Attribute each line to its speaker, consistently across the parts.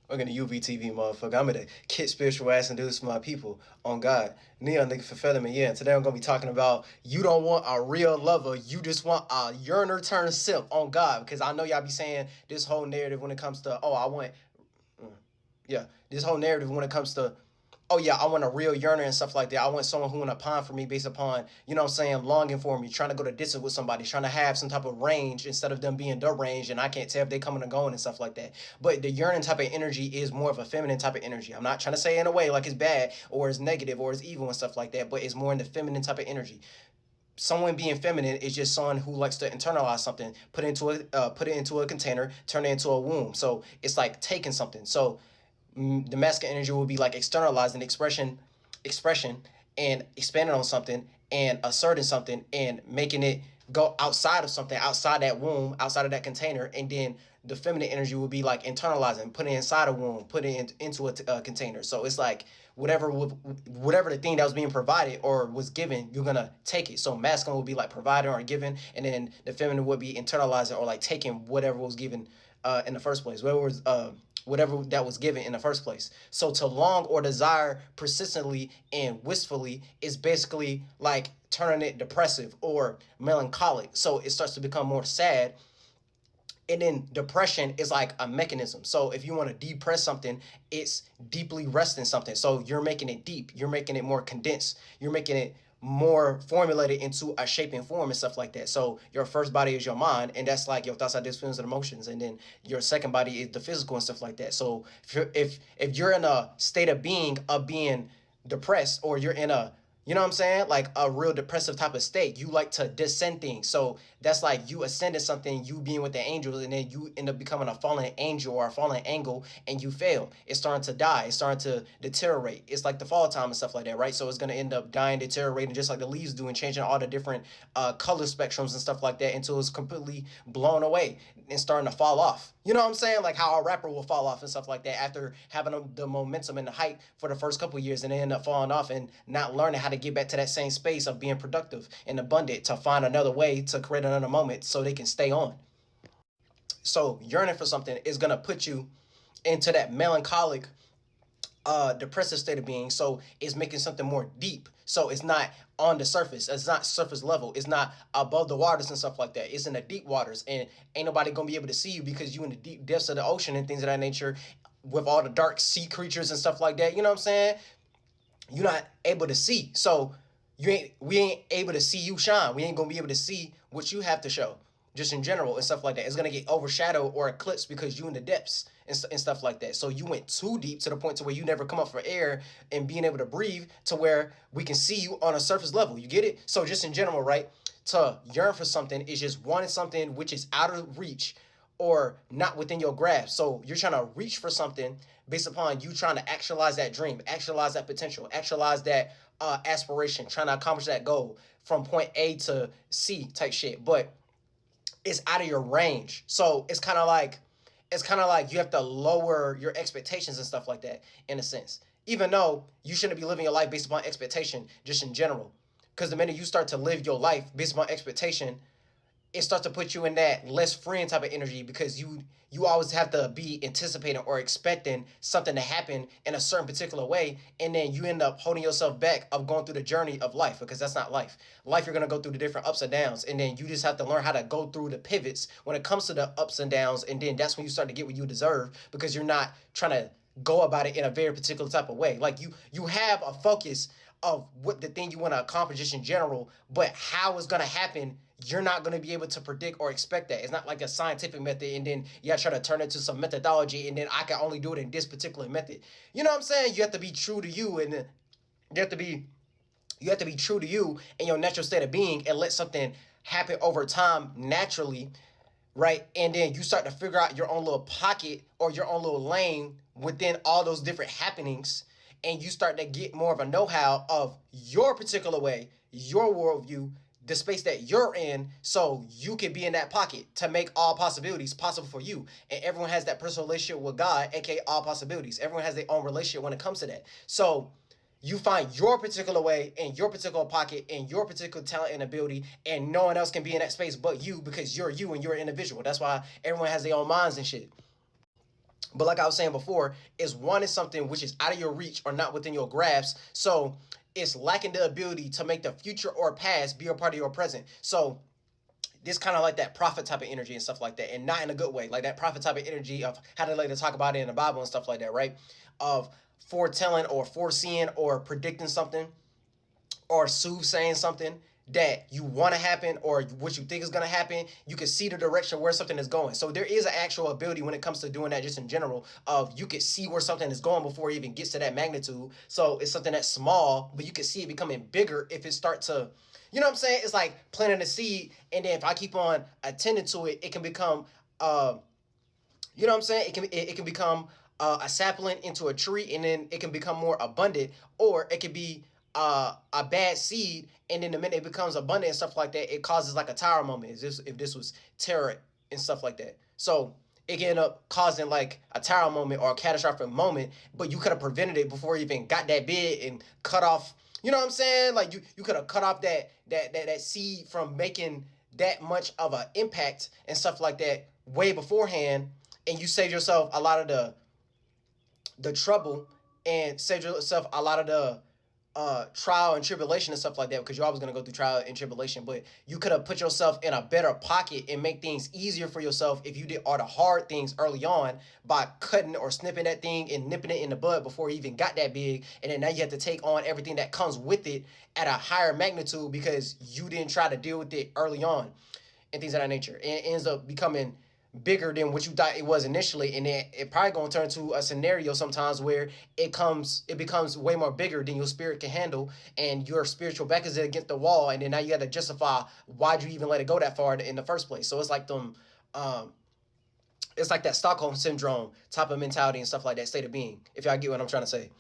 Speaker 1: We're gonna UVTV, motherfucker. I'm gonna kick spiritual ass and do this for my people. On God. Neon nigga fulfilling me, yeah. And today I'm gonna be talking about you don't want a real lover, you just want a yearner turn simp on God. Because I know y'all be saying this whole narrative when it comes to, oh, I want yeah, this whole narrative when it comes to, oh yeah, I want a real yearner and stuff like that. I want someone who want to pine for me based upon, you know what I'm saying, longing for me, trying to go to distance with somebody, trying to have some type of range instead of them being deranged, and I can't tell if they coming or going and stuff like that. But the yearning type of energy is more of a feminine type of energy. I'm not trying to say in a way like it's bad or it's negative or it's evil and stuff like that, but it's more in the feminine type of energy. Someone being feminine is just someone who likes to internalize something, put it into a container, turn it into a womb. So it's like taking something. So the masculine energy will be like externalizing expression and expanding on something and asserting something and making it go outside of something, outside that womb, outside of that container. And then the feminine energy will be like internalizing, putting it inside a womb, putting it into a container. So it's like whatever the thing that was being provided or was given, you're gonna take it. So masculine will be like providing or given, and then the feminine would be internalizing or like taking whatever was given in the first place, whatever that was given in the first place. So to long or desire persistently and wistfully is basically like turning it depressive or melancholic. So it starts to become more sad. And then depression is like a mechanism. So if you want to depress something, it's deeply resting something. So you're making it deep. You're making it more condensed. You're making it more formulated into a shape and form and stuff like that. So your first body is your mind, and that's like your thoughts, ideas, feelings, and emotions. And then your second body is the physical and stuff like that. So if you're in a state of being depressed, or you're in a, you know what I'm saying? Like a real depressive type of state. You like to descend things. So that's like you ascended something, you being with the angels, and then you end up becoming a fallen angel or a fallen angle, and you fail. It's starting to die. It's starting to deteriorate. It's like the fall time and stuff like that, right? So it's going to end up dying, deteriorating, just like the leaves do, and changing all the different color spectrums and stuff like that until it's completely blown away and starting to fall off. You know what I'm saying? Like how a rapper will fall off and stuff like that after having the momentum and the hype for the first couple of years, and they end up falling off and not learning how to get back to that same space of being productive and abundant to find another way to create another moment so they can stay on. So yearning for something is gonna put you into that melancholic depressive state of being. So it's making something more deep. So it's not on the surface. It's not surface level. It's not above the waters and stuff like that. It's in the deep waters, and ain't nobody gonna be able to see you because you in the deep depths of the ocean and things of that nature, with all the dark sea creatures and stuff like that. You know what I'm saying? You're not able to see. So we ain't able to see you shine. We ain't gonna be able to see what you have to show, just in general and stuff like that. It's gonna get overshadowed or eclipsed because you in the depths and stuff like that. So you went too deep to the point to where you never come up for air and being able to breathe to where we can see you on a surface level. You get it? So just in general, right? To yearn for something is just wanting something which is out of reach or not within your grasp. So you're trying to reach for something based upon you trying to actualize that dream, actualize that potential, actualize that aspiration, trying to accomplish that goal from point A to C type shit. But it's out of your range. So it's kind of like you have to lower your expectations and stuff like that in a sense. Even though you shouldn't be living your life based upon expectation just in general. Because the minute you start to live your life based upon expectation, it starts to put you in that less freeing type of energy because you always have to be anticipating or expecting something to happen in a certain particular way, and then you end up holding yourself back of going through the journey of life because that's not life. You're going to go through the different ups and downs, and then you just have to learn how to go through the pivots when it comes to the ups and downs, and then that's when you start to get what you deserve because you're not trying to go about it in a very particular type of way. Like you have a focus of what the thing you want to accomplish just in general, but how it's gonna happen, you're not gonna be able to predict or expect that. It's not like a scientific method, and then you gotta try to turn it to some methodology, and then I can only do it in this particular method. You know what I'm saying? You have to be true to you, and you have to be you have to be true to you in your natural state of being, and let something happen over time naturally, right? And then you start to figure out your own little pocket or your own little lane within all those different happenings, and you start to get more of a know-how of your particular way, your worldview, the space that you're in, so you can be in that pocket to make all possibilities possible for you. And everyone has that personal relationship with God, aka all possibilities. Everyone has their own relationship when it comes to that. So you find your particular way in your particular pocket in your particular talent and ability, and no one else can be in that space but you because you're you and you're an individual. That's why everyone has their own minds and shit. But like I was saying before, is one is something which is out of your reach or not within your grasp. So it's lacking the ability to make the future or past be a part of your present. So this kind of like that prophet type of energy and stuff like that, and not in a good way, like that prophet type of energy of how they like to talk about it in the Bible and stuff like that, right? Of foretelling or foreseeing or predicting something or soothsaying something that you want to happen or what you think is going to happen. You can see the direction where something is going. So there is an actual ability when it comes to doing that, just in general, of you can see where something is going before it even gets to that magnitude. So it's something that's small, but you can see it becoming bigger if it starts to, you know what I'm saying? It's like planting a seed, and then if I keep on attending to it, it can become you know what I'm saying? It can become a sapling into a tree, and then it can become more abundant, or it could be a bad seed, and then the minute it becomes abundant and stuff like that, it causes like a tower moment. If this was terror and stuff like that, so it can end up causing like a tower moment or a catastrophic moment, but you could have prevented it before it even got that big and cut off. You know what I'm saying? Like you could have cut off that seed from making that much of an impact and stuff like that way beforehand, and you save yourself a lot of the trouble and save yourself a lot of the trial and tribulation and stuff like that, because you're always going to go through trial and tribulation. But you could have put yourself in a better pocket and make things easier for yourself if you did all the hard things early on by cutting or snipping that thing and nipping it in the bud before it even got that big. And then now you have to take on everything that comes with it at a higher magnitude because you didn't try to deal with it early on and things of that nature. And it ends up becoming bigger than what you thought it was initially, and then it probably gonna turn to a scenario sometimes where it becomes way more bigger than your spirit can handle, and your spiritual back is against the wall, and then now you got to justify why'd you even let it go that far in the first place. So it's like it's like that Stockholm syndrome type of mentality and stuff like that, state of being, if y'all get what I'm trying to say.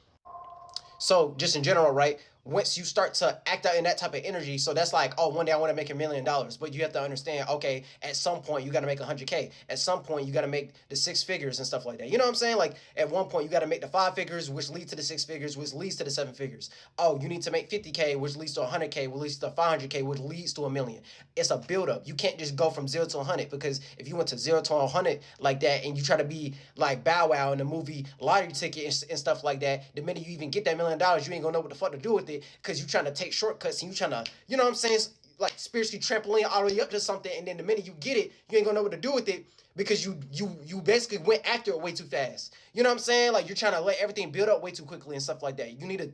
Speaker 1: So just in general, right? Once you start to act out in that type of energy, so that's like, oh, one day I want to make $1 million, but you have to understand, okay, at some point you got to make 100K. At some point you got to make the 6 figures and stuff like that. You know what I'm saying? Like at one point you got to make the 5 figures, which leads to the 6 figures, which leads to the 7 figures. Oh, you need to make 50K, which leads to 100K, which leads to 500K, which leads to $1 million. It's a buildup. You can't just go from 0 to 100, because if you went to 0 to 100 like that and you try to be like Bow Wow in the movie Lottery Ticket and stuff like that, the minute you even get that $1 million, you ain't gonna know what the fuck to do with it, because you trying to take shortcuts and you trying to, you know what I'm saying, like spiritually trampoline all the way up to something, and then the minute you get it, you ain't gonna know what to do with it because you basically went after it way too fast. You know what I'm saying? Like you're trying to let everything build up way too quickly and stuff like that. You need to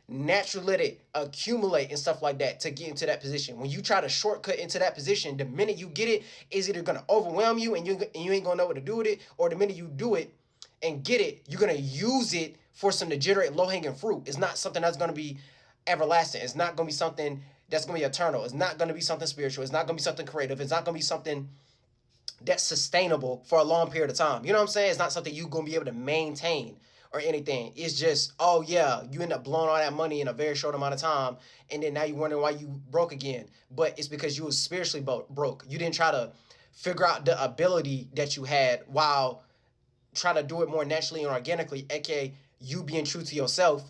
Speaker 1: naturally let it accumulate and stuff like that to get into that position. When you try to shortcut into that position, the minute you get it, is either gonna overwhelm you and you ain't gonna know what to do with it, or the minute you do it and get it, you're gonna use it for some to generate low-hanging fruit. It's not something that's gonna be everlasting. It's not gonna be something that's gonna be eternal. It's not gonna be something spiritual. It's not gonna be something creative. It's not gonna be something that's sustainable for a long period of time. You know what I'm saying? It's not something you're gonna be able to maintain or anything. It's just, oh yeah, you end up blowing all that money in a very short amount of time, and then now you're wondering why you broke again. But it's because you was spiritually broke. You didn't try to figure out the ability that you had while trying to do it more naturally and organically, aka you being true to yourself,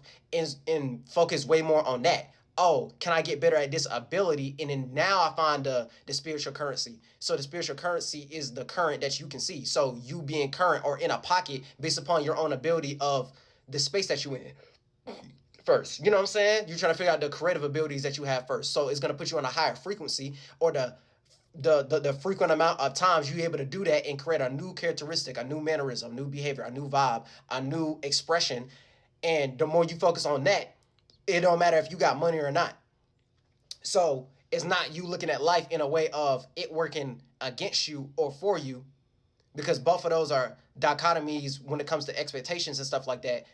Speaker 1: and focus way more on that. Oh, can I get better at this ability? And then now I find the spiritual currency. So the spiritual currency is the current that you can see. So you being current or in a pocket based upon your own ability of the space that you in first. You know what I'm saying? You're trying to figure out the creative abilities that you have first. So it's gonna put you on a higher frequency, or the frequent amount of times you're able to do that and create a new characteristic, a new mannerism, a new behavior, a new vibe, a new expression. And the more you focus on that, it don't matter if you got money or not. So it's not you looking at life in a way of it working against you or for you, because both of those are dichotomies when it comes to expectations and stuff like that.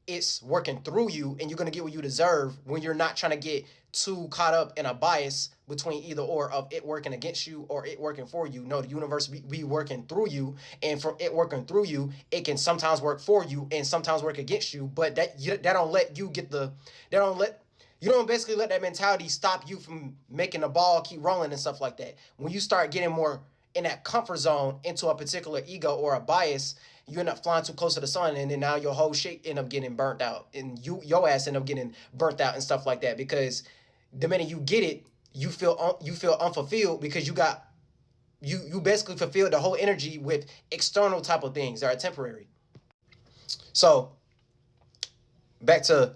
Speaker 1: It's working through you, and you're going to get what you deserve when you're not trying to get too caught up in a bias between either or of it working against you or it working for you. No, the universe be working through you, and from it working through you, it can sometimes work for you and sometimes work against you, but that don't let you get the that don't let you don't basically let that mentality stop you from making the ball keep rolling and stuff like that. When you start getting more in that comfort zone into a particular ego or a bias, you end up flying too close to the sun, and then now your whole shit end up getting burnt out, and your ass end up getting burnt out and stuff like that, because the minute you get it, you feel unfulfilled, because you basically fulfilled the whole energy with external type of things that are temporary. So back to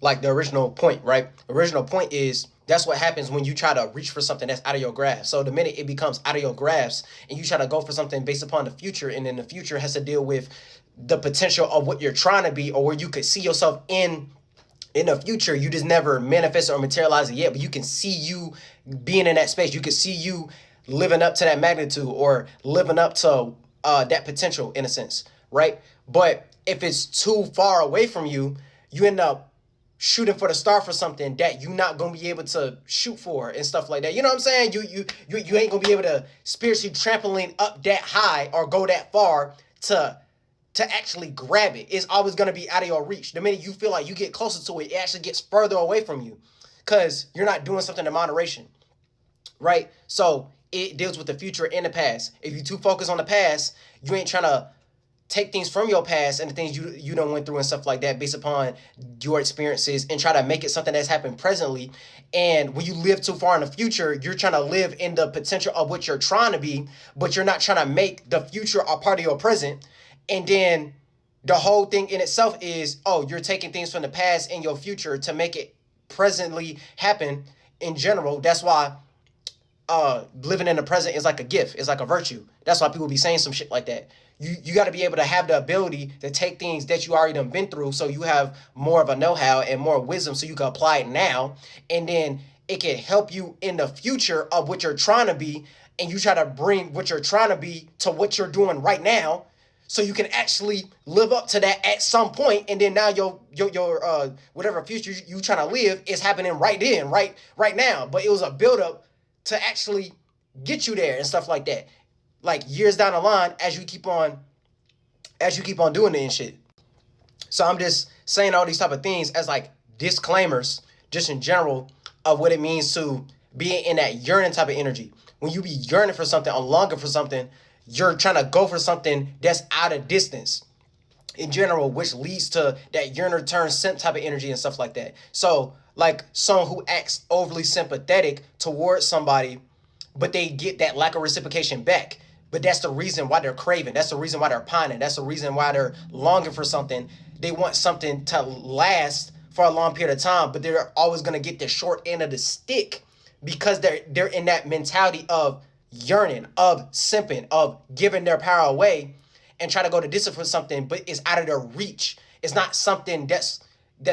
Speaker 1: like the original point, right? The original point is that's what happens when you try to reach for something that's out of your grasp. So the minute it becomes out of your grasp and you try to go for something based upon the future, and then the future has to deal with the potential of what you're trying to be or where you could see yourself in the future, you just never manifest or materialize it yet, but you can see you being in that space. You can see you living up to that magnitude or living up to that potential in a sense, right? But if it's too far away from you, you end up shooting for the star for something that you're not gonna be able to shoot for and stuff like that. You know what I'm saying? You ain't gonna be able to spiritually trampoline up that high or go that far to actually grab it. It's always going to be out of your reach. The minute you feel like you get closer to it, it actually gets further away from you because you're not doing something in moderation, right? So it deals with the future and the past. If you too focused on the past, you ain't trying to take things from your past and the things you don't went through and stuff like that based upon your experiences and try to make it something that's happened presently. And when you live too far in the future, you're trying to live in the potential of what you're trying to be, but you're not trying to make the future a part of your present. And then the whole thing in itself is, oh, you're taking things from the past and your future to make it presently happen in general. That's why living in the present is like a gift. It's like a virtue. That's why people be saying some shit like that. You got to be able to have the ability to take things that you already done been through so you have more of a know-how and more wisdom so you can apply it now. And then it can help you in the future of what you're trying to be. And you try to bring what you're trying to be to what you're doing right now, so you can actually live up to that at some point, and then now your whatever future you trying to live is happening right then, right now. But it was a buildup to actually get you there and stuff like that. Like years down the line, as you keep on doing it and shit. So I'm just saying all these type of things as like disclaimers, just in general, of what it means to be in that yearning type of energy. When you be yearning for something or longing for something, you're trying to go for something that's out of distance in general, which leads to that yearner turn simp type of energy and stuff like that. So like someone who acts overly sympathetic towards somebody, but they get that lack of reciprocation back. But that's the reason why they're craving. That's the reason why they're pining. That's the reason why they're longing for something. They want something to last for a long period of time, but they're always going to get the short end of the stick because they're in that mentality of yearning, of simping, of giving their power away and try to go to distance for something, but it's out of their reach. It's not something that's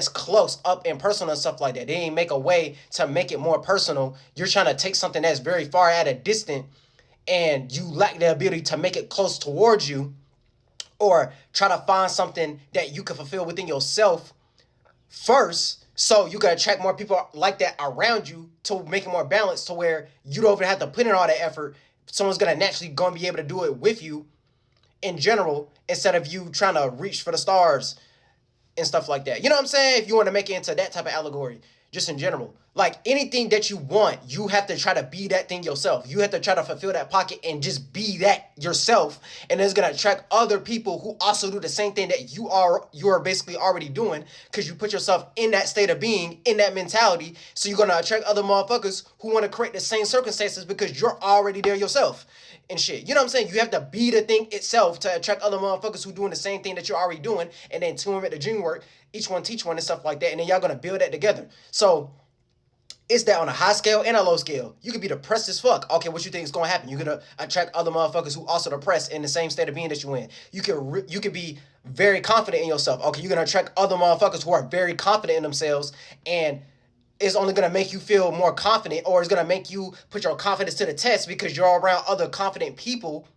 Speaker 1: close up and personal and stuff like that. They ain't make a way to make it more personal. You're trying to take something that's very far at a distance and you lack the ability to make it close towards you, or try to find something that you can fulfill within yourself first, so you can attract more people like that around you to make it more balanced to where you don't even have to put in all that effort. Someone's going to naturally go and be able to do it with you in general, instead of you trying to reach for the stars and stuff like that. You know what I'm saying? If you want to make it into that type of allegory, just in general. Like anything that you want, you have to try to be that thing yourself. You have to try to fulfill that pocket and just be that yourself. And it's going to attract other people who also do the same thing that you are basically already doing, because you put yourself in that state of being, in that mentality. So you're going to attract other motherfuckers who want to create the same circumstances because you're already there yourself and shit. You know what I'm saying? You have to be the thing itself to attract other motherfuckers who doing the same thing that you're already doing, and then to them at the dream work, each one teach one and stuff like that, and then y'all gonna build that together. So it's that on a high scale and a low scale. You could be depressed as fuck. Okay, what you think is gonna happen? You're gonna attract other motherfuckers who also depressed in the same state of being that you in. You could be very confident in yourself. Okay, you're gonna attract other motherfuckers who are very confident in themselves, and it's only going to make you feel more confident, or it's going to make you put your confidence to the test because you're around other confident people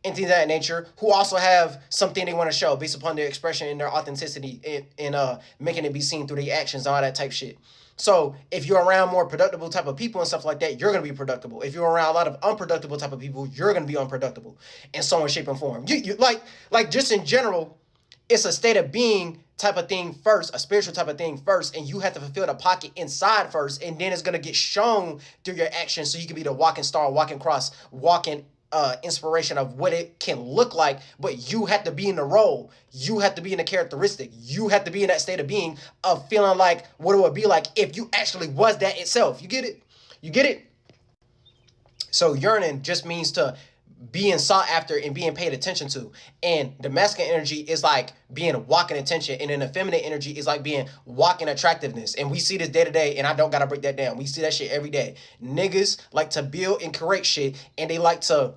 Speaker 1: and things of that nature who also have something they want to show based upon their expression and their authenticity, and making it be seen through their actions and all that type shit. So if you're around more productive type of people and stuff like that, you're going to be productive. If you're around a lot of unproductive type of people, you're going to be unproductive in some way, shape, and form. You like just in general, it's a state of being type of thing first, a spiritual type of thing first, and you have to fulfill the pocket inside first, and then it's going to get shown through your actions, so you can be the walking star, walking cross, walking inspiration of what it can look like. But you have to be in the role, you have to be in the characteristic, you have to be in that state of being of feeling like what it would be like if you actually was that itself. You get it? So yearning just means to being sought after and being paid attention to. And the masculine energy is like being walking attention, and then the feminine energy is like being walking attractiveness. And we see this day to day, and I don't gotta break that down. We see that shit every day. Niggas like to build and create shit, and they like to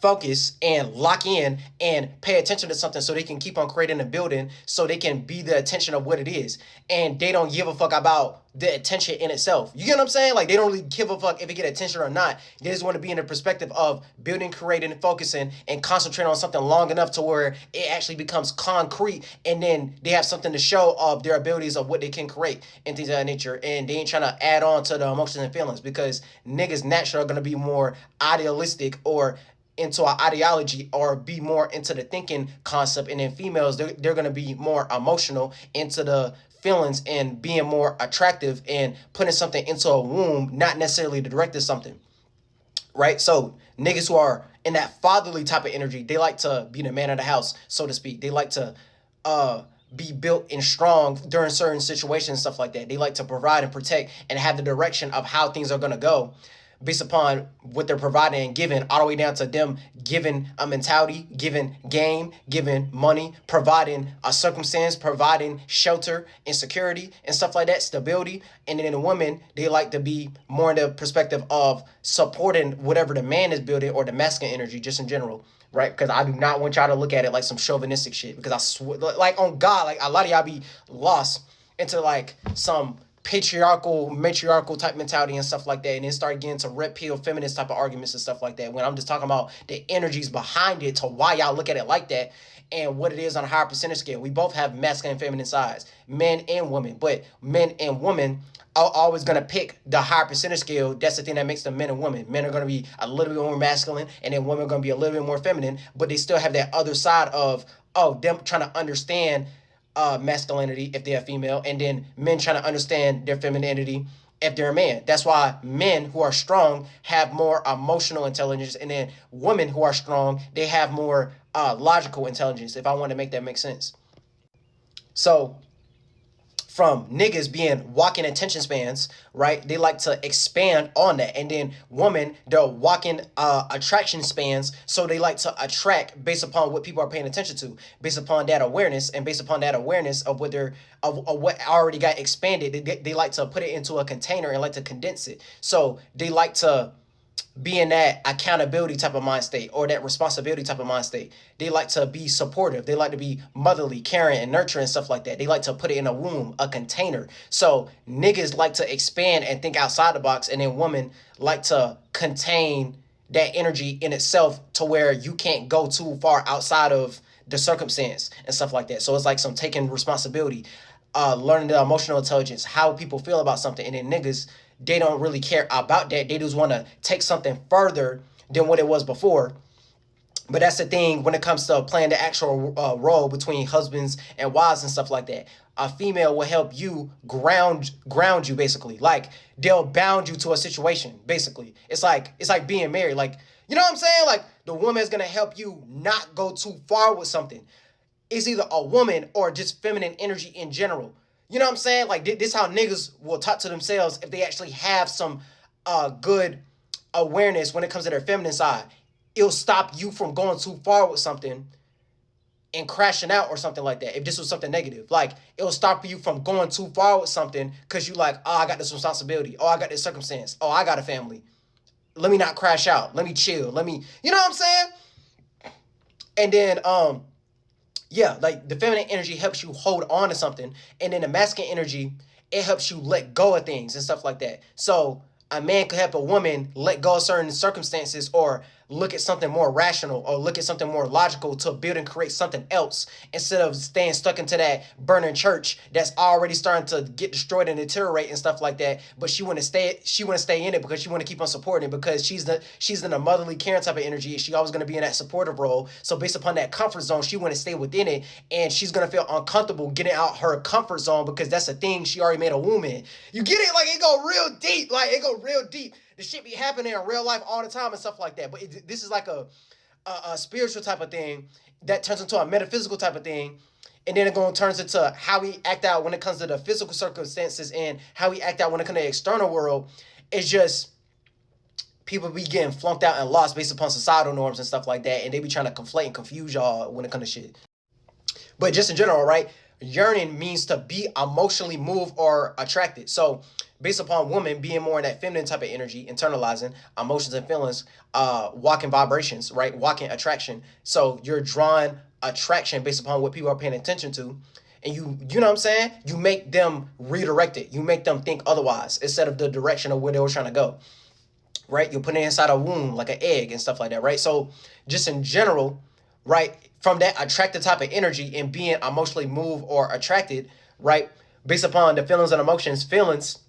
Speaker 1: focus and lock in and pay attention to something so they can keep on creating a building, so they can be the attention of what it is. And they don't give a fuck about the attention in itself. You get what I'm saying? Like, they don't really give a fuck if it get attention or not. They just want to be in the perspective of building, creating, focusing, and concentrating on something long enough to where it actually becomes concrete, and then they have something to show of their abilities of what they can create and things of that nature. And they ain't trying to add on to the emotions and feelings, because niggas naturally are going to be more idealistic or into our ideology, or be more into the thinking concept. And then females, they're going to be more emotional, into the feelings, and being more attractive and putting something into a womb, not necessarily directed something, right? So niggas who are in that fatherly type of energy, they like to be the man of the house, so to speak. They like to be built and strong during certain situations, stuff like that. They like to provide and protect and have the direction of how things are going to go, based upon what they're providing and giving, all the way down to them giving a mentality, giving game, giving money, providing a circumstance, providing shelter and security and stuff like that, stability. And then in a woman, they like to be more in the perspective of supporting whatever the man is building, or the masculine energy just in general, right? Because I do not want y'all to look at it like some chauvinistic shit, because I swear, like, on God, like, a lot of y'all be lost into like some patriarchal, matriarchal type mentality and stuff like that, and then start getting to red pill feminist type of arguments and stuff like that, when I'm just talking about the energies behind it, to why y'all look at it like that, and what it is on a higher percentage scale. We both have masculine and feminine sides, men and women, but men and women are always going to pick the higher percentage scale. That's the thing that makes them men and women. Men are going to be a little bit more masculine, and then women are going to be a little bit more feminine, but they still have that other side of, them trying to understand masculinity if they're female, and then men trying to understand their femininity if they're a man. That's why men who are strong have more emotional intelligence, and then women who are strong, they have more logical intelligence, if I want to make that make sense. So from niggas being walking attention spans, right? They like to expand on that. And then women, they're walking attraction spans. So they like to attract based upon what people are paying attention to, based upon that awareness, and based upon that awareness of what they're of what already got expanded. They like to put it into a container and like to condense it. So they like to be in that accountability type of mind state, or that responsibility type of mind state. They like to be supportive. They like to be motherly, caring, and nurturing, stuff like that. They like to put it in a womb, a container. So niggas like to expand and think outside the box, and then women like to contain that energy in itself, to where you can't go too far outside of the circumstance and stuff like that. So it's like some taking responsibility, learning the emotional intelligence, how people feel about something. And then niggas, they don't really care about that. They just want to take something further than what it was before. But that's the thing when it comes to playing the actual role between husbands and wives and stuff like that. A female will help you ground you, basically. Like, they'll bound you to a situation, basically. It's like being married. Like, you know what I'm saying? Like, the woman is gonna help you not go too far with something. It's either a woman or just feminine energy in general. You know what I'm saying? Like, this is how niggas will talk to themselves if they actually have some good awareness when it comes to their feminine side. It'll stop you from going too far with something and crashing out or something like that. If this was something negative, like, it'll stop you from going too far with something, because you like, oh, I got this responsibility. Oh, I got this circumstance. Oh, I got a family. Let me not crash out. Let me chill. Let me, you know what I'm saying? And then, yeah, like, the feminine energy helps you hold on to something, and then the masculine energy, it helps you let go of things and stuff like that. So a man could help a woman let go of certain circumstances, or look at something more rational, or look at something more logical, to build and create something else, instead of staying stuck into that burning church that's already starting to get destroyed and deteriorate and stuff like that. But she want to stay in it because she want to keep on supporting it, because she's in a motherly caring type of energy. She always going to be in that supportive role. So based upon that comfort zone, she want to stay within it, and she's going to feel uncomfortable getting out her comfort zone, because that's a thing she already made a womb in. You get it? Like, it go real deep. Like, it go real deep. The shit be happening in real life all the time and stuff like that. But this is like a spiritual type of thing that turns into a metaphysical type of thing. And then it going turns into how we act out when it comes to the physical circumstances, and how we act out when it comes to the external world. It's just people be getting flunked out and lost based upon societal norms and stuff like that, and they be trying to conflate and confuse y'all when it comes to shit. But just in general, right? Yearning means to be emotionally moved or attracted. So based upon women being more in that feminine type of energy, internalizing emotions and feelings, walking vibrations, right? Walking attraction. So you're drawing attraction based upon what people are paying attention to. And you know what I'm saying? You make them redirect it. You make them think otherwise instead of the direction of where they were trying to go, right? You put it inside a womb like an egg and stuff like that, right? So just in general, right, from that attractive type of energy and being emotionally moved or attracted, right, based upon the feelings and emotions, feelings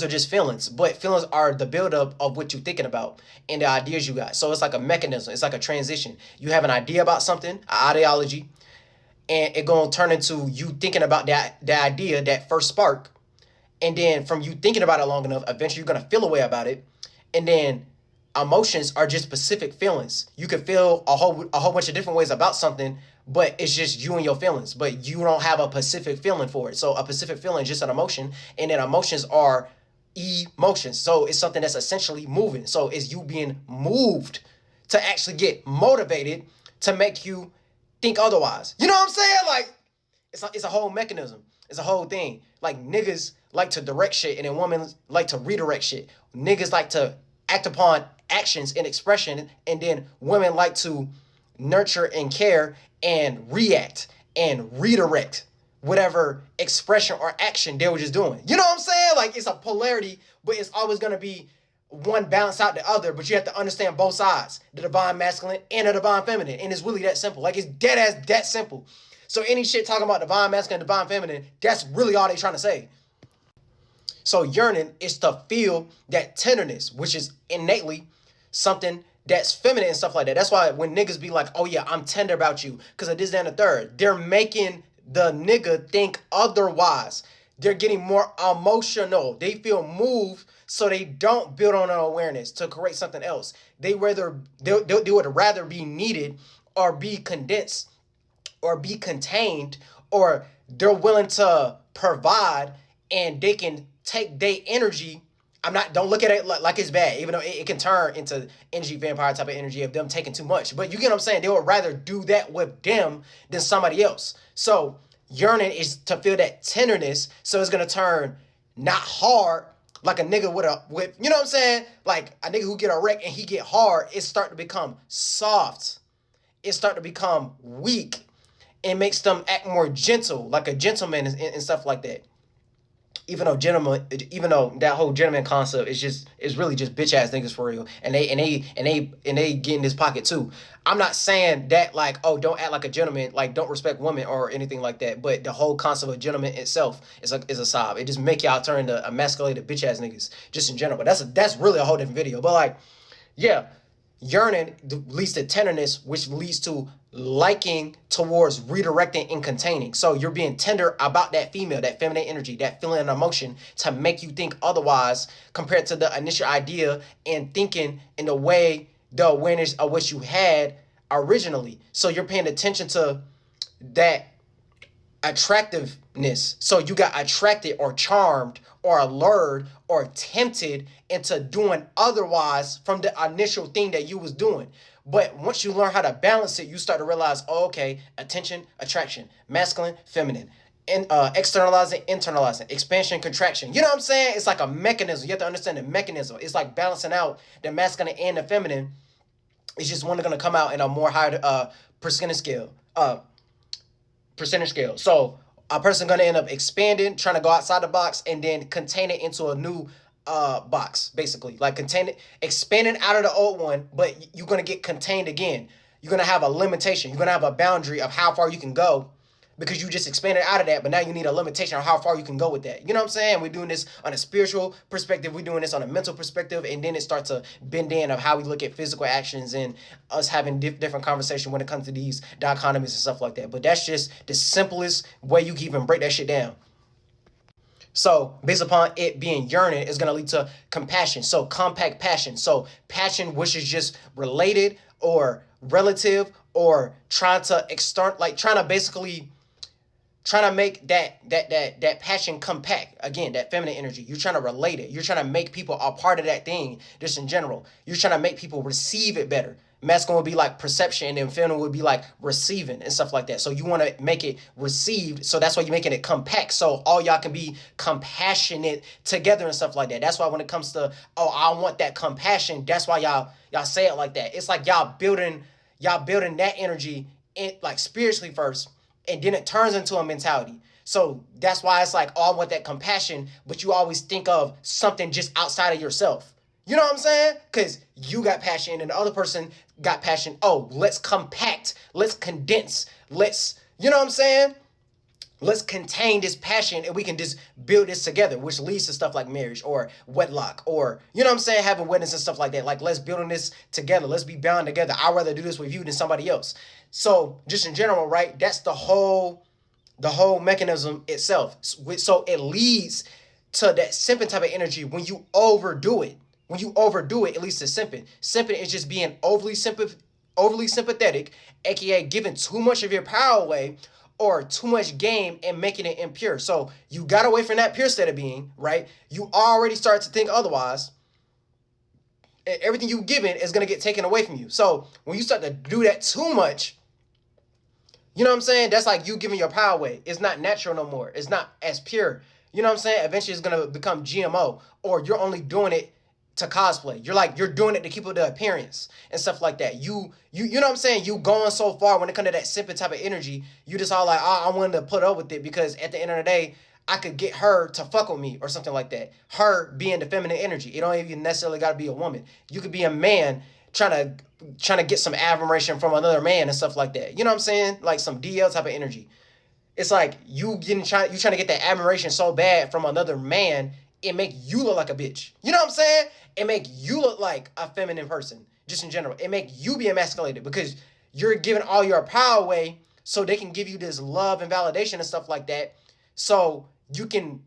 Speaker 1: are just feelings, but feelings are the buildup of what you're thinking about and the ideas you got. So it's like a mechanism. It's like a transition. You have an idea about something, an ideology, and it gonna turn into you thinking about that idea, that first spark, and then from you thinking about it long enough, eventually you're gonna feel a way about it, and then emotions are just specific feelings. You can feel a whole bunch of different ways about something, but it's just you and your feelings. But you don't have a specific feeling for it. So a specific feeling is just an emotion, and then emotions are emotions. So it's something that's essentially moving. So it's you being moved to actually get motivated to make you think otherwise. You know what I'm saying? Like it's a whole mechanism. It's a whole thing. Like niggas like to direct shit, and then women like to redirect shit. Niggas like to act upon actions and expression, and then women like to nurture and care and react and redirect whatever expression or action they were just doing. You know what I'm saying? Like it's a polarity, but it's always gonna be one balance out the other, but you have to understand both sides, the divine masculine and the divine feminine. And it's really that simple. Like it's dead ass that simple. So any shit talking about divine masculine, divine feminine, that's really all they trying to say. So yearning is to feel that tenderness, which is innately something that's feminine and stuff like that. That's why when niggas be like, oh yeah, I'm tender about you because of this, that, and the third, they're making the nigga think otherwise. They're getting more emotional. They feel moved, so they don't build on an awareness to create something else. They would rather be needed or be condensed or be contained, or they're willing to provide and they can take their energy. Don't look at it like it's bad, even though it can turn into energy vampire type of energy of them taking too much. But you get what I'm saying? They would rather do that with them than somebody else. So yearning is to feel that tenderness. So it's going to turn not hard like a nigga with, you know what I'm saying? Like a nigga who get a wreck and he get hard, it start to become soft. It start to become weak. It makes them act more gentle, like a gentleman and stuff like that. Even though that whole gentleman concept is really just bitch ass niggas for real, and they get in this pocket too. I'm not saying that like, oh, don't act like a gentleman, like don't respect women or anything like that. But the whole concept of gentleman itself is a sob. It just make y'all turn into emasculated bitch ass niggas just in general. But that's really a whole different video. But like, yeah. Yearning leads to tenderness, which leads to liking towards redirecting and containing. So you're being tender about that female, that feminine energy, that feeling and emotion to make you think otherwise compared to the initial idea and thinking in the way, the awareness of what you had originally. So you're paying attention to that attractiveness. So you got attracted or charmed or allured or tempted into doing otherwise from the initial thing that you was doing. But once you learn how to balance it, you start to realize, oh, okay, attention, attraction, masculine, feminine, and externalizing, internalizing, expansion, contraction. You know what I'm saying? It's like a mechanism. You have to understand the mechanism. It's like balancing out the masculine and the feminine. It's just one going to come out in a more higher percentage scale. So a person going to end up expanding, trying to go outside the box, and then contain it into a new box, basically. Like expanding out of the old one, but you're going to get contained again. You're going to have a limitation. You're going to have a boundary of how far you can go because you just expanded out of that, but now you need a limitation on how far you can go with that. You know what I'm saying? We're doing this on a spiritual perspective. We're doing this on a mental perspective, and then it starts to bend in of how we look at physical actions and us having different conversation when it comes to these dichotomies and stuff like that. But that's just the simplest way you can even break that shit down. So based upon it being yearning, is going to lead to compassion. So compact passion. So passion, which is just related or relative or trying to basically trying to make that passion compact. Again, that feminine energy. You're trying to relate it. You're trying to make people a part of that thing, just in general. You're trying to make people receive it better. Masculine would be like perception, and then feminine would be like receiving and stuff like that. So you want to make it received, so that's why you're making it compact, so all y'all can be compassionate together and stuff like that. That's why when it comes to, oh, I want that compassion, that's why y'all say it like that. It's like y'all building that energy in, like, spiritually first, and then it turns into a mentality. So that's why it's like, oh, I want that compassion, but you always think of something just outside of yourself. You know what I'm saying? Because you got passion and the other person got passion. Oh, let's compact. Let's condense. Let's, you know what I'm saying? Let's contain this passion and we can just build this together, which leads to stuff like marriage or wedlock or, you know what I'm saying, having weddings and stuff like that. Like, let's build on this together. Let's be bound together. I'd rather do this with you than somebody else. So just in general, right? That's the whole mechanism itself. So it leads to that simping type of energy when you overdo it. When you overdo it, it leads to simping. Simping is just being overly sympathetic, aka giving too much of your power away or too much game and making it impure. So you got away from that pure state of being, right? You already start to think otherwise. And everything you've given is going to get taken away from you. So when you start to do that too much, you know what I'm saying? That's like you giving your power away. It's not natural no more. It's not as pure. You know what I'm saying? Eventually it's going to become GMO, or you're only doing it to cosplay. You're doing it to keep up the appearance and stuff like that. You know what I'm saying? You going so far when it comes to that simping type of energy, you just all like, oh, I wanted to put up with it because at the end of the day, I could get her to fuck with me or something like that. Her being the feminine energy. It don't even necessarily got to be a woman. You could be a man trying to get some admiration from another man and stuff like that. You know what I'm saying? Like some DL type of energy. It's like you trying to get that admiration so bad from another man, it make you look like a bitch. You know what I'm saying? It make you look like a feminine person, just in general. It make you be emasculated because you're giving all your power away so they can give you this love and validation and stuff like that, so you can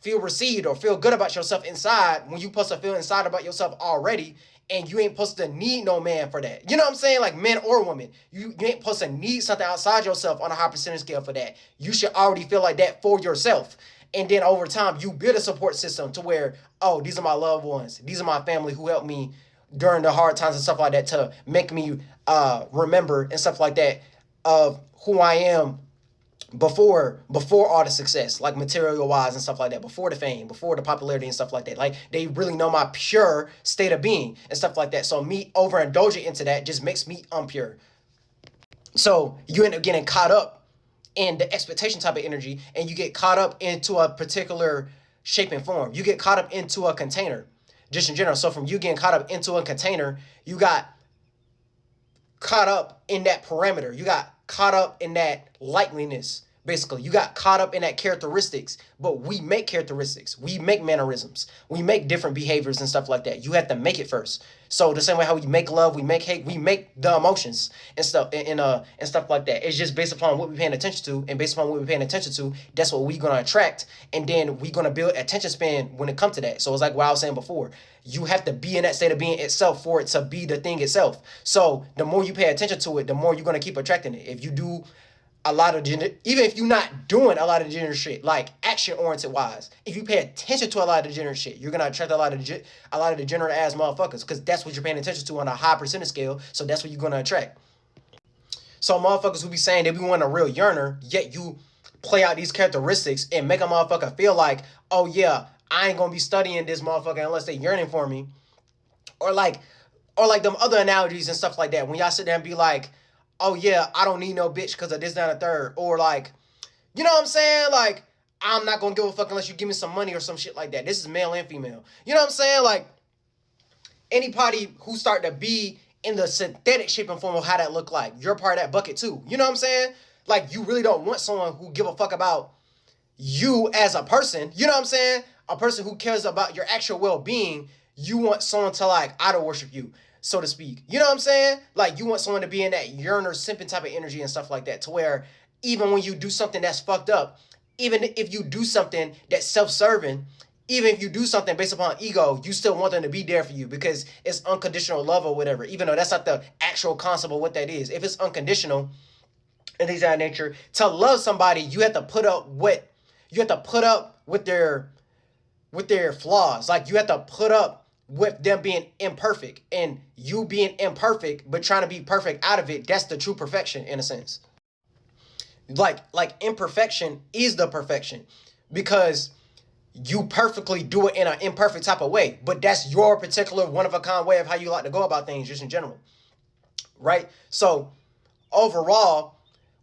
Speaker 1: feel received or feel good about yourself inside when you supposed to feel inside about yourself already, and you ain't supposed to need no man for that. You know what I'm saying? Like men or women. You ain't supposed to need something outside yourself on a high percentage scale for that. You should already feel like that for yourself. And then over time, you build a support system to where, oh, these are my loved ones. These are my family who helped me during the hard times and stuff like that to make me remember and stuff like that of who I am before all the success, like material wise and stuff like that, before the fame, before the popularity and stuff like that. Like they really know my pure state of being and stuff like that. So me overindulging into that just makes me impure. So you end up getting caught up in the expectation type of energy, and you get caught up into a particular shape and form. You get caught up into a container, just in general. So from you getting caught up into a container, you got caught up in that parameter. You got caught up in that likeliness. Basically, you got caught up in that characteristics, but we make characteristics. We make mannerisms. We make different behaviors and stuff like that. You have to make it first. So the same way how we make love, we make hate, we make the emotions and stuff and stuff like that. It's just based upon what we're paying attention to, and based upon what we're paying attention to, that's what we're gonna attract, and then we're gonna build attention span when it comes to that. So it's like what I was saying before. You have to be in that state of being itself for it to be the thing itself. So the more you pay attention to it, the more you're gonna keep attracting it. If you do a lot of gender, even if you're not doing a lot of gender shit, like action oriented wise, if you pay attention to a lot of degenerate shit, you're gonna attract a lot of degenerate ass motherfuckers, because that's what you're paying attention to on a high percentage scale. So that's what you're gonna attract. So motherfuckers who be saying they be wanting a real yearner, yet you play out these characteristics and make a motherfucker feel like, oh yeah, I ain't gonna be studying this motherfucker unless they yearning for me, or like them other analogies and stuff like that. When y'all sit there and be like, oh yeah, I don't need no bitch because of this, that, and the third. Or like, you know what I'm saying? Like, I'm not going to give a fuck unless you give me some money or some shit like that. This is male and female. You know what I'm saying? Like, anybody who start to be in the synthetic shape and form of how that look like, you're part of that bucket too. You know what I'm saying? Like, you really don't want someone who give a fuck about you as a person. You know what I'm saying? A person who cares about your actual well-being. You want someone to like idol worship you, so to speak. You know what I'm saying? Like, you want someone to be in that yearner, simping type of energy and stuff like that, to where even when you do something that's fucked up, even if you do something that's self-serving, even if you do something based upon ego, you still want them to be there for you because it's unconditional love or whatever, even though that's not the actual concept of what that is. If it's unconditional, and things of that nature. To love somebody, you have to put up with their flaws. Like you have to put up with them being imperfect and you being imperfect, but trying to be perfect out of it. That's the true perfection in a sense. Like imperfection is the perfection because you perfectly do it in an imperfect type of way, but that's your particular one of a kind way of how you like to go about things just in general, right? So overall,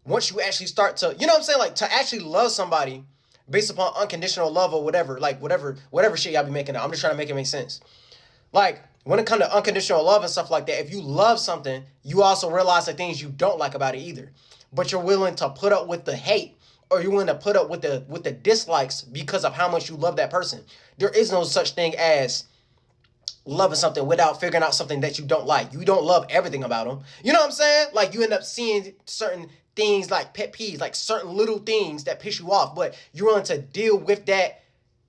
Speaker 1: once you actually start to, you know what I'm saying, like to actually love somebody based upon unconditional love or whatever, like whatever shit y'all be making up. I'm just trying to make it make sense. Like when it comes to unconditional love and stuff like that, if you love something, you also realize the things you don't like about it either. But you're willing to put up with the hate, or you're willing to put up with the dislikes because of how much you love that person. There is no such thing as loving something without figuring out something that you don't like. You don't love everything about them. You know what I'm saying? Like you end up seeing certain things like pet peeves, like certain little things that piss you off, but you're willing to deal with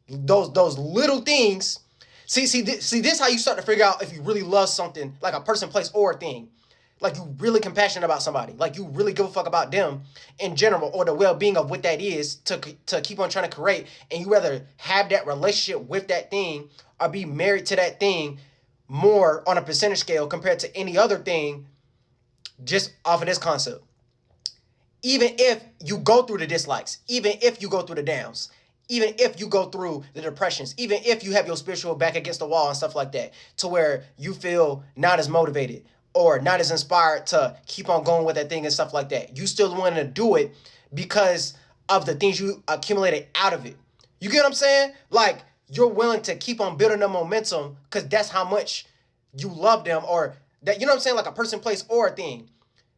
Speaker 1: those little things. See, this is how you start to figure out if you really love something, like a person, place, or a thing. Like you really compassionate about somebody. Like you really give a fuck about them in general, or the well-being of what that is to keep on trying to create. And you rather have that relationship with that thing or be married to that thing more on a percentage scale compared to any other thing, just off of this concept. Even if you go through the dislikes, even if you go through the downs, even if you go through the depressions, even if you have your spiritual back against the wall and stuff like that, to where you feel not as motivated or not as inspired to keep on going with that thing and stuff like that, you still want to do it because of the things you accumulated out of it. You get what I'm saying? Like you're willing to keep on building the momentum because that's how much you love them, or that, you know what I'm saying, like a person, place, or a thing.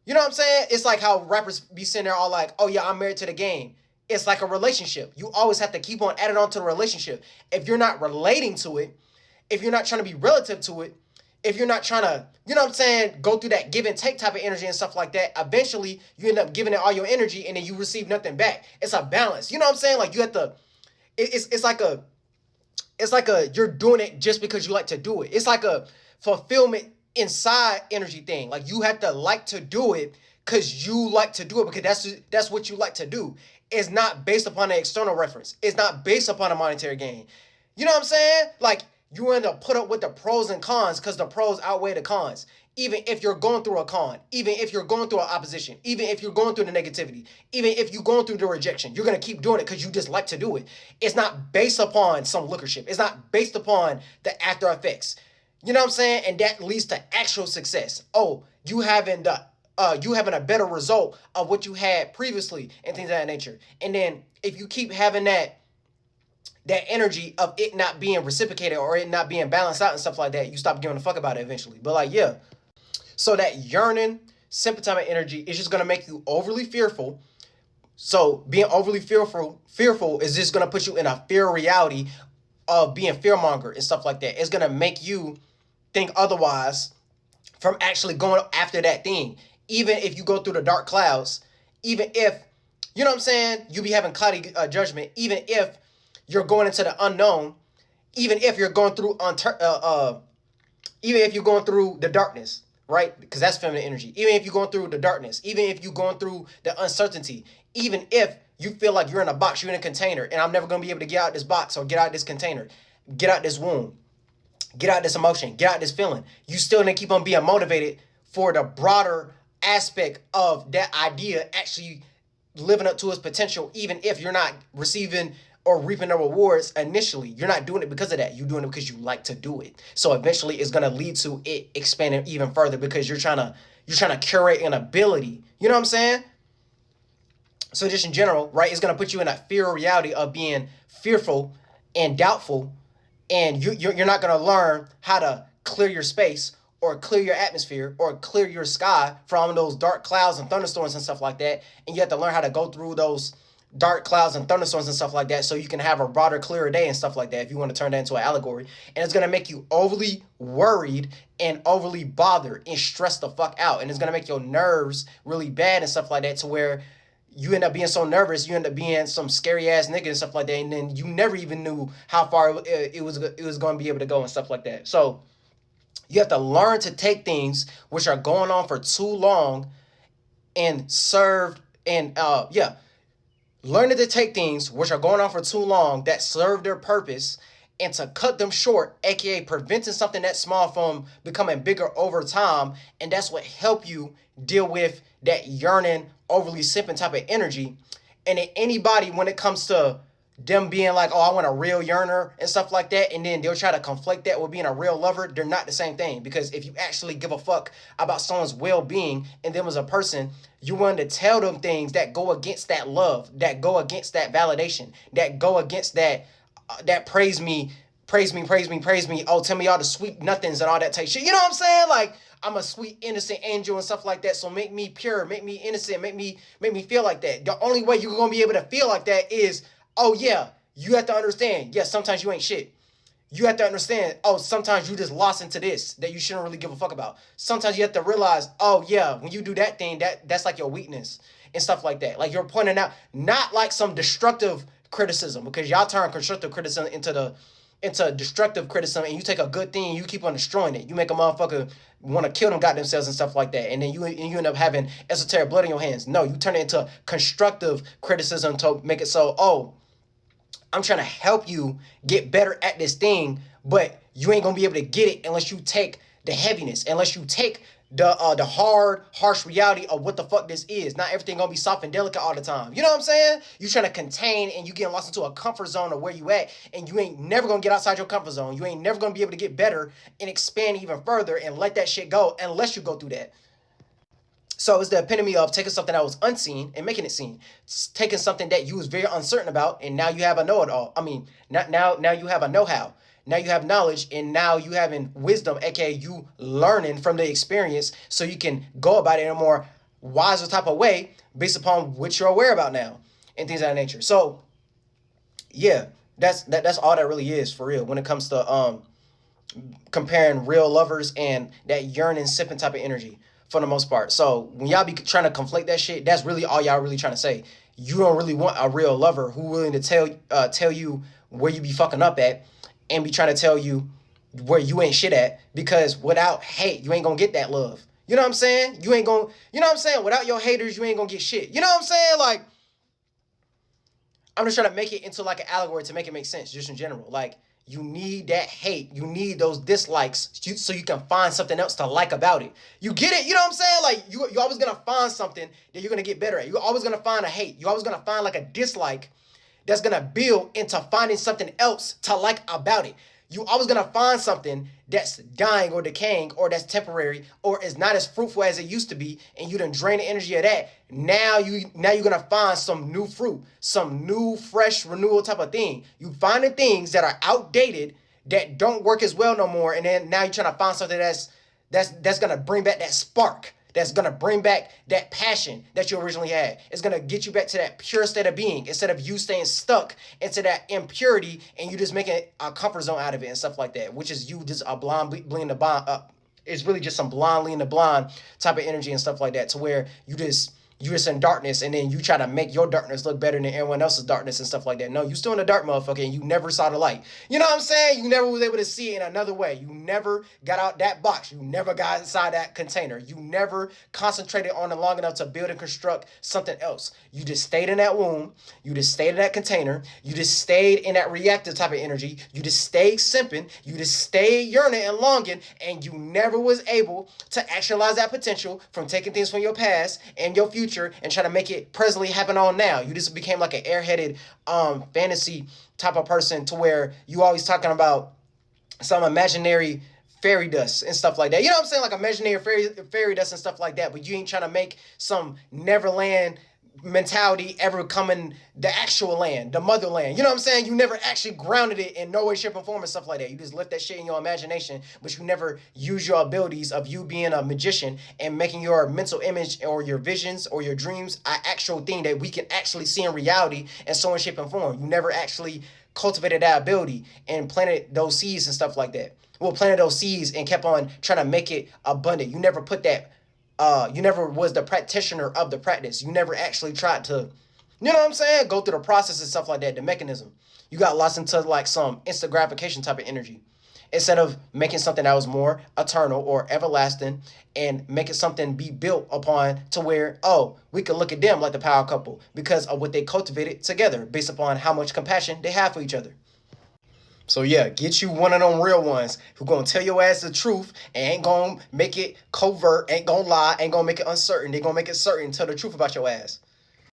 Speaker 1: You know what I'm saying? It's like how rappers be sitting there all like, oh yeah, I'm married to the game. It's like a relationship. You always have to keep on adding on to the relationship. If you're not relating to it, if you're not trying to be relative to it, if you're not trying to, you know what I'm saying, go through that give and take type of energy and stuff like that, eventually you end up giving it all your energy and then you receive nothing back. It's a balance. You know what I'm saying? Like you have to, it's like you're doing it just because you like to do it. It's like a fulfillment inside energy thing. Like you have to like to do it because you like to do it, because that's what you like to do. It's not based upon an external reference. It's not based upon a monetary gain. You know what I'm saying? Like you end up put up with the pros and cons because the pros outweigh the cons. Even if you're going through a con, even if you're going through an opposition, even if you're going through the negativity, even if you're going through the rejection, you're going to keep doing it because you just like to do it. It's not based upon some lookership. It's not based upon the after effects. You know what I'm saying? And that leads to actual success. Oh, you having a better result of what you had previously and things of that nature. And then if you keep having that energy of it not being reciprocated or it not being balanced out and stuff like that, you stop giving a fuck about it eventually. But like, yeah. So that yearning, sympatizing energy is just gonna make you overly fearful. So being overly fearful is just gonna put you in a fear reality of being fearmonger and stuff like that. It's gonna make you think otherwise from actually going after that thing. Even if you go through the dark clouds, even if, you know what I'm saying, you be having cloudy judgment, even if you're going into the unknown, even if you're going through even if you're going through the darkness, right? Because that's feminine energy. Even if you're going through the darkness, even if you're going through the uncertainty, even if you feel like you're in a box, you're in a container, and I'm never going to be able to get out this box or get out this container, get out this womb, get out this emotion, get out this feeling, you still need to keep on being motivated for the broader aspect of that idea actually living up to its potential, even if you're not receiving or reaping the rewards initially. You're not doing it because of that. You're doing it because you like to do it. So eventually it's going to lead to it expanding even further because you're trying to curate an ability. You know what I'm saying? So just in general, right, it's going to put you in that fear reality of being fearful and doubtful, and you're not going to learn how to clear your space or clear your atmosphere or clear your sky from those dark clouds and thunderstorms and stuff like that. And you have to learn how to go through those dark clouds and thunderstorms and stuff like that so you can have a broader, clearer day and stuff like that if you want to turn that into an allegory. And it's going to make you overly worried and overly bothered and stressed the fuck out. And it's going to make your nerves really bad and stuff like that, to where you end up being so nervous, you end up being some scary ass nigga and stuff like that. And then you never even knew how far it was going to be able to go and stuff like that. So you have to learn to take things which are going on for too long and serve And yeah, learning to take things which are going on for too long that serve their purpose and to cut them short, aka preventing something that small from becoming bigger over time. And that's what help you deal with that yearning, overly simping type of energy. And then anybody, when it comes to them being like, oh, I want a real yearner and stuff like that, and then they'll try to conflict that with being a real lover, they're not the same thing. Because if you actually give a fuck about someone's well-being and them as a person, you want to tell them things that go against that love, that go against that validation, that go against that praise me, praise me, praise me, praise me. Oh, tell me all the sweet nothings and all that type shit. You know what I'm saying? Like, I'm a sweet, innocent angel and stuff like that. So make me pure, make me innocent, make me feel like that. The only way you're gonna be able to feel like that is, oh yeah, you have to understand. Yes, sometimes you ain't shit. You have to understand, oh, sometimes you just lost into this that you shouldn't really give a fuck about. Sometimes you have to realize, oh yeah, when you do that thing, that's like your weakness and stuff like that. Like you're pointing out, not like some destructive criticism, because y'all turn constructive criticism into destructive criticism, and you take a good thing and you keep on destroying it. You make a motherfucker want to kill them goddamn selves and stuff like that, and then you end up having esoteric blood in your hands. No, you turn it into constructive criticism to make it so, oh, I'm trying to help you get better at this thing, but you ain't gonna be able to get it unless you take the heaviness, unless you take the hard, harsh reality of what the fuck this is. Not everything gonna be soft and delicate all the time. You know what I'm saying? You trying to contain and you getting lost into a comfort zone of where you at, and you ain't never gonna get outside your comfort zone. You ain't never gonna be able to get better and expand even further and let that shit go unless you go through that. So it's the epitome of taking something that was unseen and making it seen. It's taking something that you was very uncertain about, and now you have a know-it-all. I mean, not now you have a know-how. Now you have knowledge, and now you having wisdom, aka you learning from the experience, so you can go about it in a more wiser type of way based upon what you're aware about now and things of that nature. So yeah, that's all that really is for real when it comes to comparing real lovers and that yearning, sipping type of energy for the most part. So when y'all be trying to conflate that shit, that's really all y'all really trying to say. You don't really want a real lover who willing to tell you where you be fucking up at and be trying to tell you where you ain't shit at, because without hate, you ain't gonna get that love. You know what I'm saying? You ain't gonna, you know what I'm saying? Without your haters, you ain't gonna get shit. You know what I'm saying? Like, I'm just trying to make it into like an allegory to make it make sense, just in general. Like, you need that hate. You need those dislikes so you can find something else to like about it. You get it? You know what I'm saying? Like, you're always going to find something that you're going to get better at. You're always going to find a hate. You're always going to find like a dislike that's going to build into finding something else to like about it. You always going to find something that's dying or decaying or that's temporary or is not as fruitful as it used to be, and you done drain the energy of that. Now you're going to find some new fruit, some new fresh renewal type of thing. You finding things that are outdated that don't work as well no more, and then now you're trying to find something that's going to bring back that spark. That's going to bring back that passion that you originally had. It's going to get you back to that pure state of being instead of you staying stuck into that impurity and you just making a comfort zone out of it and stuff like that, which is you just a blind bleeding the blind. It's really just some blind leading the blind type of energy and stuff like that, to where you're just in darkness, and then you try to make your darkness look better than everyone else's darkness and stuff like that. No, you still in the dark, motherfucker, and you never saw the light. You know what I'm saying? You never was able to see it in another way. You never got out that box. You never got inside that container. You never concentrated on it long enough to build and construct something else. You just stayed in that womb. You just stayed in that container. You just stayed in that reactive type of energy. You just stayed simping. You just stayed yearning and longing, and you never was able to actualize that potential from taking things from your past and your future and try to make it presently happen on now. You just became like an airheaded fantasy type of person, to where you always talking about some imaginary fairy dust and stuff like that. You know what I'm saying? Like imaginary fairy dust and stuff like that, but you ain't trying to make some Neverland mentality ever coming the actual land, the motherland. You know what I'm saying? You never actually grounded it in no way, shape, or form and stuff like that. You just lift that shit in your imagination, but you never use your abilities of you being a magician and making your mental image or your visions or your dreams an actual thing that we can actually see in reality in some way, shape, and form. You never actually cultivated that ability and planted those seeds and stuff like that. Well, planted those seeds and kept on trying to make it abundant. You never put that you never was the practitioner of the practice. You never actually tried to, you know what I'm saying, go through the process and stuff like that, the mechanism. You got lost into like some instant gratification type of energy. instead of making something that was more eternal or everlasting and making something be built upon to where, oh, we could look at them like the power couple because of what they cultivated together based upon how much compassion they have for each other. So yeah, get you one of them real ones who gonna tell your ass the truth and ain't gonna make it covert, ain't gonna lie, ain't gonna make it uncertain. They gonna make it certain, tell the truth about your ass.